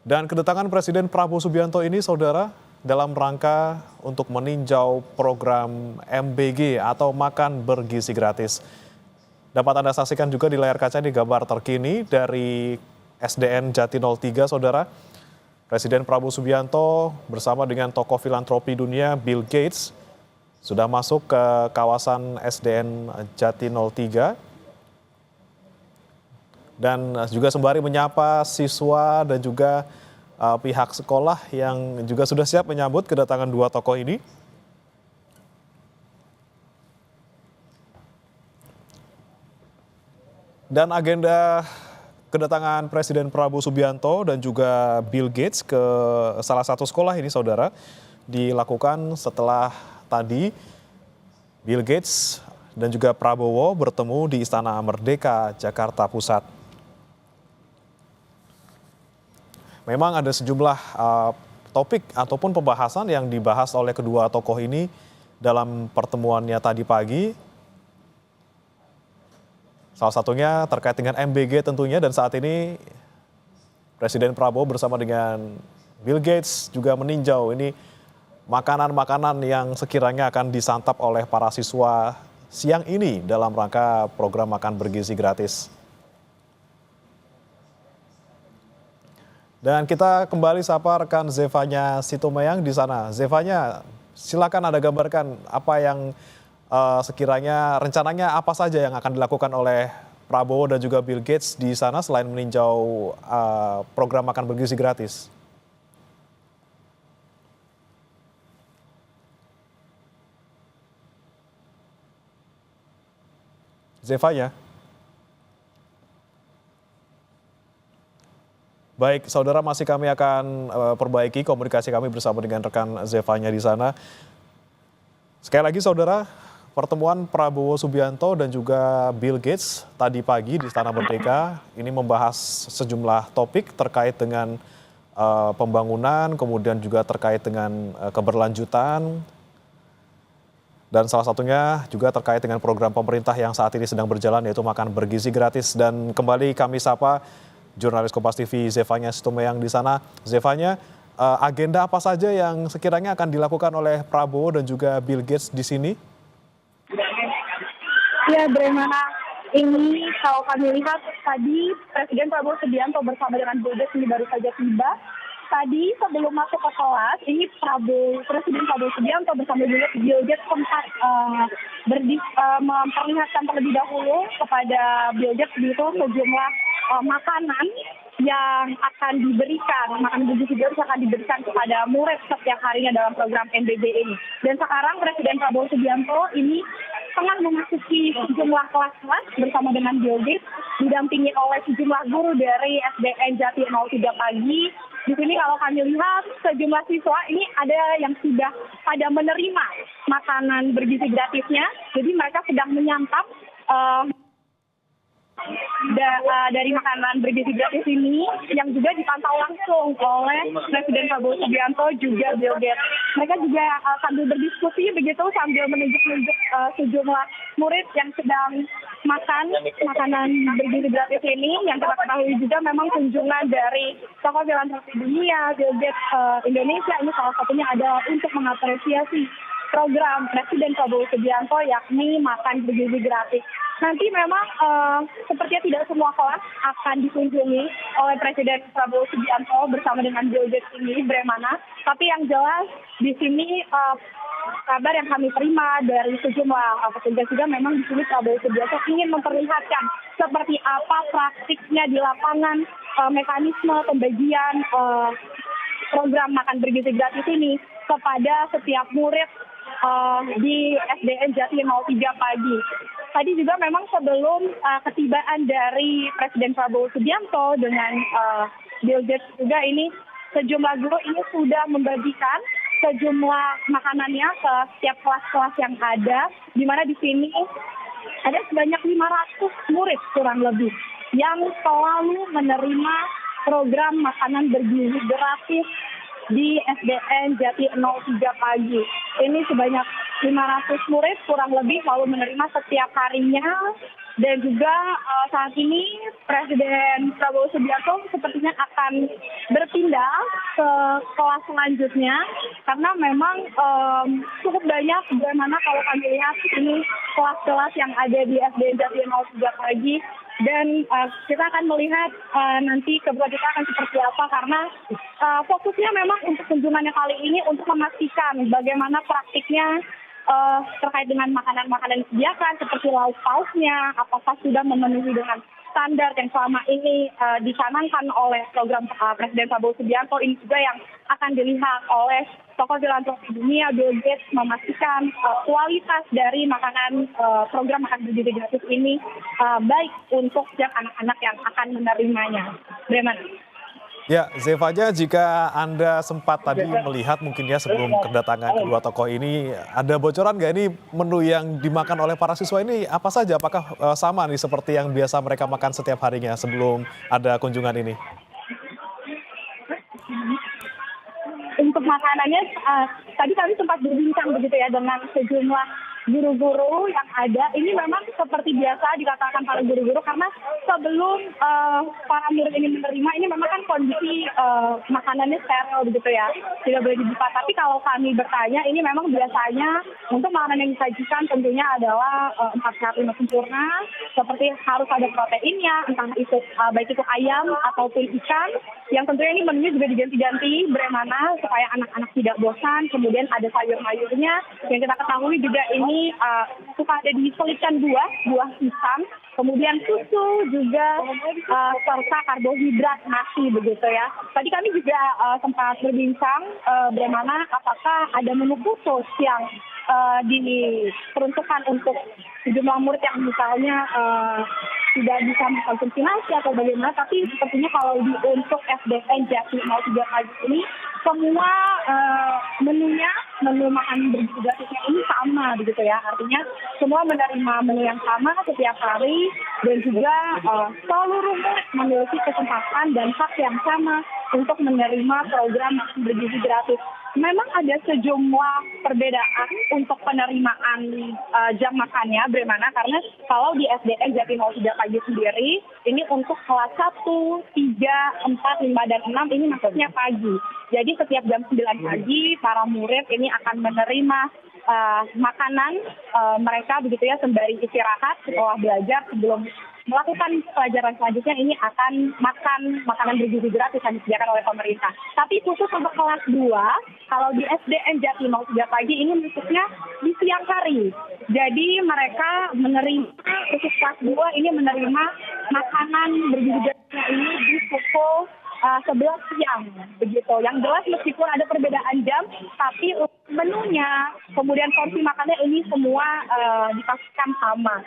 Dan kedatangan Presiden Prabowo Subianto ini, saudara, dalam rangka untuk meninjau program MBG atau Makan Bergizi Gratis. Dapat Anda saksikan juga di layar kaca di gambar terkini dari SDN Jati 03, saudara. Presiden Prabowo Subianto bersama dengan tokoh filantropi dunia Bill Gates sudah masuk ke kawasan SDN Jati 03 dan juga sembari menyapa siswa dan juga pihak sekolah yang juga sudah siap menyambut kedatangan dua tokoh ini. Dan agenda kedatangan Presiden Prabowo Subianto dan juga Bill Gates ke salah satu sekolah ini, saudara, dilakukan setelah tadi Bill Gates dan juga Prabowo bertemu di Istana Merdeka, Jakarta Pusat. Memang ada sejumlah topik ataupun pembahasan yang dibahas oleh kedua tokoh ini dalam pertemuannya tadi pagi. Salah satunya terkait dengan MBG tentunya, dan saat ini Presiden Prabowo bersama dengan Bill Gates juga meninjau ini makanan-makanan yang sekiranya akan disantap oleh para siswa siang ini dalam rangka program Makan Bergizi Gratis. Dan kita kembali sapa rekan Zevanya Situmeyang di sana. Zevanya, silakan Anda gambarkan apa yang sekiranya rencananya apa saja yang akan dilakukan oleh Prabowo dan juga Bill Gates di sana selain meninjau program Makan Bergizi Gratis. Zevanya. Baik, saudara, masih kami akan perbaiki komunikasi kami bersama dengan rekan Zevanya di sana. Sekali lagi, saudara, pertemuan Prabowo Subianto dan juga Bill Gates tadi pagi di Istana Merdeka ini membahas sejumlah topik terkait dengan pembangunan, kemudian juga terkait dengan keberlanjutan, dan salah satunya juga terkait dengan program pemerintah yang saat ini sedang berjalan, yaitu Makan Bergizi Gratis. Dan kembali kami sapa jurnalis Kompas TV Zevanya Situmeyang di sana. Zevanya, agenda apa saja yang sekiranya akan dilakukan oleh Prabowo dan juga Bill Gates di sini? Ya, Bremana, ini kalau kami lihat tadi Presiden Prabowo Subianto bersama dengan Bill Gates ini baru saja tiba. Tadi sebelum masuk ke kelas, ini Presiden Prabowo Subianto bersama Bill Gates sempat memperlihatkan terlebih dahulu kepada Bill Gates itu sejumlah makanan yang akan diberikan, makanan bergizi gratis akan diberikan kepada murid setiap harinya dalam program MBG ini. Dan sekarang Presiden Prabowo Subianto ini tengah memasuki sejumlah kelas-kelas bersama dengan Bill Gates, didampingi oleh sejumlah guru dari SDN Jati 03 pagi. Di sini kalau kami lihat sejumlah siswa ini ada yang sudah pada menerima makanan bergizi gratisnya, jadi mereka sedang menyantap dari makanan bergizi gratis ini yang juga dipantau langsung oleh Presiden Prabowo Subianto juga Bill Gates. Mereka juga sambil berdiskusi begitu sambil menunjuk-nunjuk sejumlah murid yang sedang makan makanan bergizi gratis ini. Yang kita ketahui juga memang kunjungan dari tokoh filantropi dunia, Bill Gates Indonesia ini salah satunya adalah untuk mengapresiasi program Presiden Prabowo Subianto yakni Makan Bergizi Gratis. Nanti memang sepertinya tidak semua kelas akan dikunjungi oleh Presiden Prabowo Subianto bersama dengan Bill Gates ini, Bremana. Tapi yang jelas di sini kabar yang kami terima dari sejumlah petugas juga memang di sini Prabowo Subianto ingin memperlihatkan seperti apa praktiknya di lapangan mekanisme pembagian program Makan Bergizi Gratis ini kepada setiap murid di SDN Jati 03 pagi. Tadi juga memang sebelum ketibaan dari Presiden Prabowo Subianto dengan Bill Gates juga ini sejumlah guru ini sudah membagikan sejumlah makanannya ke setiap kelas-kelas yang ada, di mana di sini ada sebanyak 500 murid kurang lebih yang selalu menerima program makanan bergizi gratis di SDN Jati 03 pagi. Ini sebanyak 500 murid kurang lebih selalu menerima setiap harinya Dan juga saat ini Presiden Prabowo Subianto sepertinya akan berpindah ke kelas selanjutnya karena memang cukup banyak bagaimana kalau kami lihat ini kelas-kelas yang ada di SDN Jatinegara 03 pagi. Dan kita akan melihat nanti keberlanjutan akan seperti apa karena fokusnya memang untuk kunjungannya kali ini untuk memastikan bagaimana praktiknya terkait dengan makanan-makanan disediakan seperti lauk pauknya, apakah sudah memenuhi dengan standar yang selama ini dicanangkan oleh program Presiden Prabowo Subianto. Ini juga yang akan dilihat oleh tokoh filantropi dunia, Bill Gates, memastikan kualitas dari makanan program makan bergizi gratis ini baik untuk setiap anak-anak yang akan menerimanya. Bagaimana? Ya, Zevanya, jika Anda sempat tadi melihat mungkin ya sebelum kedatangan kedua tokoh ini, ada bocoran nggak ini menu yang dimakan oleh para siswa ini apa saja? Apakah sama nih seperti yang biasa mereka makan setiap harinya sebelum ada kunjungan ini? Untuk makanannya, tadi kami sempat berbincang begitu ya dengan sejumlah guru-guru yang ada. Ini memang seperti biasa dikatakan para guru-guru karena sebelum para murid ini menerima, ini memang kan kondisi makanannya steril begitu ya, tidak boleh dibuka. Tapi kalau kami bertanya, ini memang biasanya untuk makanan yang disajikan tentunya adalah 4 sehat 5 sempurna, seperti harus ada proteinnya, entah itu baik itu ayam ataupun ikan, yang tentunya ini menunya juga diganti-ganti bagaimana supaya anak-anak tidak bosan. Kemudian ada sayur-mayurnya yang kita ketahui juga ini suka ada diselipkan buah pisang, kemudian susu juga serta karbohidrat nasi begitu ya. Tadi kami juga sempat berbincang bagaimana apakah ada menu khusus yang diperuntukkan untuk sejumlah murid yang misalnya tidak bisa mengkonsumsi nasi atau bagaimana, tapi sepertinya kalau untuk SDN Jatinegara 03 pagi ini semua menu makan bergizi gratisnya ini sama begitu ya, artinya semua menerima menu yang sama setiap hari dan juga seluruh murid memiliki kesempatan dan hak yang sama untuk menerima program makan bergizi gratis. Memang ada sejumlah perbedaan untuk penerimaan jam makannya, bagaimana karena kalau di SDN Jatinegara 03 pagi sendiri ini untuk kelas 1, 3, 4, 5, dan 6 ini maksudnya pagi. Jadi setiap jam 9 pagi para murid ini akan menerima makanan mereka begitu ya sembari istirahat setelah belajar sebelum melakukan pelajaran selanjutnya ini akan makan makanan bergizi gratis yang disediakan oleh pemerintah. Tapi khusus untuk kelas 2, kalau di SDN Jatinegara 03 pagi ini maksudnya di siang hari. Jadi mereka menerima, khusus kelas 2 ini menerima makanan bergizi gratisnya ini di pukul 11 siang begitu. Yang jelas meskipun ada perbedaan jam, tapi menunya, kemudian porsi makannya ini semua dipastikan sama.